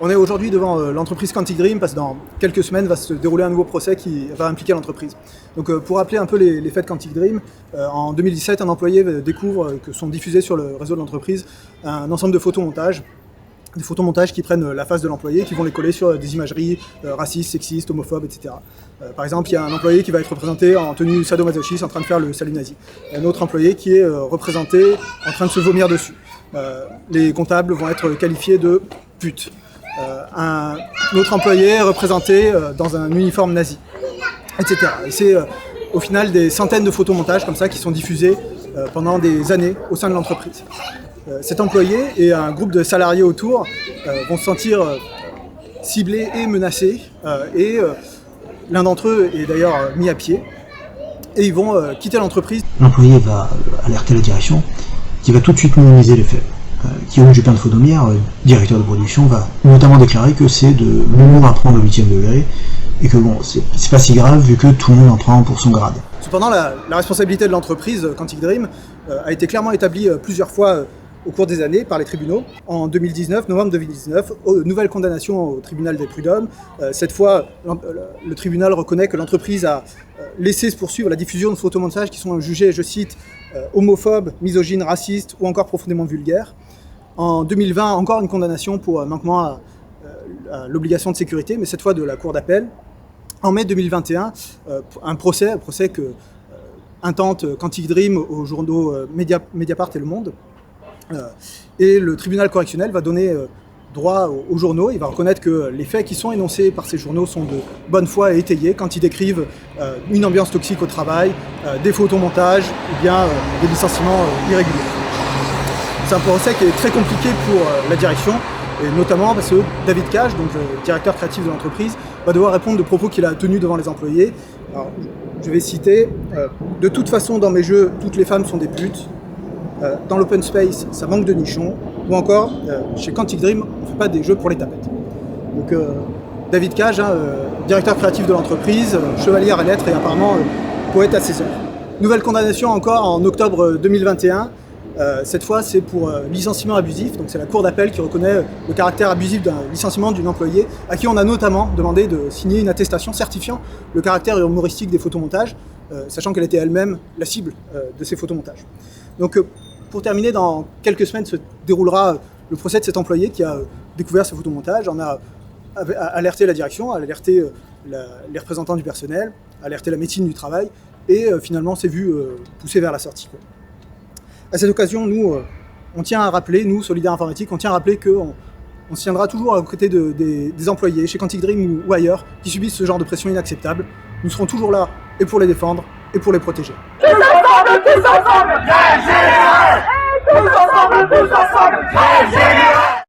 On est aujourd'hui devant l'entreprise Quantic Dream parce que dans quelques semaines va se dérouler un nouveau procès qui va impliquer l'entreprise. Donc pour rappeler un peu les faits de Quantic Dream, en 2017, un employé découvre que sont diffusés sur le réseau de l'entreprise un ensemble de photomontages. Des photomontages qui prennent la face de l'employé, qui vont les coller sur des imageries racistes, sexistes, homophobes, etc. Par exemple, il y a un employé qui va être représenté en tenue sadomasochiste en train de faire le salut nazi. Un autre employé qui est représenté en train de se vomir dessus. Les comptables vont être qualifiés de putes. Un autre employé est représenté dans un uniforme nazi, etc. Et c'est au final des centaines de photomontages comme ça qui sont diffusés pendant des années au sein de l'entreprise. Cet employé et un groupe de salariés autour vont se sentir ciblés et menacés et l'un d'entre eux est d'ailleurs mis à pied et ils vont quitter l'entreprise. L'employé va alerter la direction qui va tout de suite minimiser les faits. Guillaume Jupin de Faudomière, directeur de production, va notamment déclarer que c'est de l'humour à prendre au 8e degré et que bon, c'est pas si grave vu que tout le monde en prend pour son grade. Cependant, la responsabilité de l'entreprise Quantic Dream a été clairement établie plusieurs fois au cours des années par les tribunaux. En 2019, novembre 2019, nouvelle condamnation au tribunal des prud'hommes. Cette fois, le tribunal reconnaît que l'entreprise a laissé se poursuivre la diffusion de photomontages qui sont jugés, je cite, homophobes, misogynes, racistes ou encore profondément vulgaires. En 2020, encore une condamnation pour manquement à l'obligation de sécurité, mais cette fois de la Cour d'appel. En mai 2021, un procès que intente Quantic Dream aux journaux Mediapart et Le Monde. Et le tribunal correctionnel va donner droit aux journaux. Il va reconnaître que les faits qui sont énoncés par ces journaux sont de bonne foi et étayés quand ils décrivent une ambiance toxique au travail, des photomontages ou bien des licenciements irréguliers. C'est un procès qui est très compliqué pour la direction, et notamment parce que David Cage, donc le directeur créatif de l'entreprise, va devoir répondre de propos qu'il a tenus devant les employés. Alors, je vais citer « De toute façon, dans mes jeux, toutes les femmes sont des putes. Dans l'open space, ça manque de nichons. » Ou encore, chez Quantic Dream, on ne fait pas des jeux pour les tapettes. Donc David Cage, directeur créatif de l'entreprise, chevalier à lettres et apparemment poète à ses heures. Nouvelle condamnation encore en octobre 2021. Cette fois, c'est pour licenciement abusif. Donc c'est la Cour d'appel qui reconnaît le caractère abusif d'un licenciement d'une employée à qui on a notamment demandé de signer une attestation certifiant le caractère humoristique des photomontages, sachant qu'elle était elle-même la cible de ces photomontages. Donc pour terminer, dans quelques semaines se déroulera le procès de cet employé qui a découvert ce photomontage. On a alerté la direction, alerté les représentants du personnel, alerté la médecine du travail et finalement s'est vu poussé vers la sortie. À cette occasion, nous, on tient à rappeler, nous, Solidaire Informatique, on tient à rappeler qu'on se tiendra toujours à côté des employés, chez Quantic Dream ou ailleurs, qui subissent ce genre de pression inacceptable. Nous serons toujours là et pour les défendre et pour les protéger. Tous ensemble,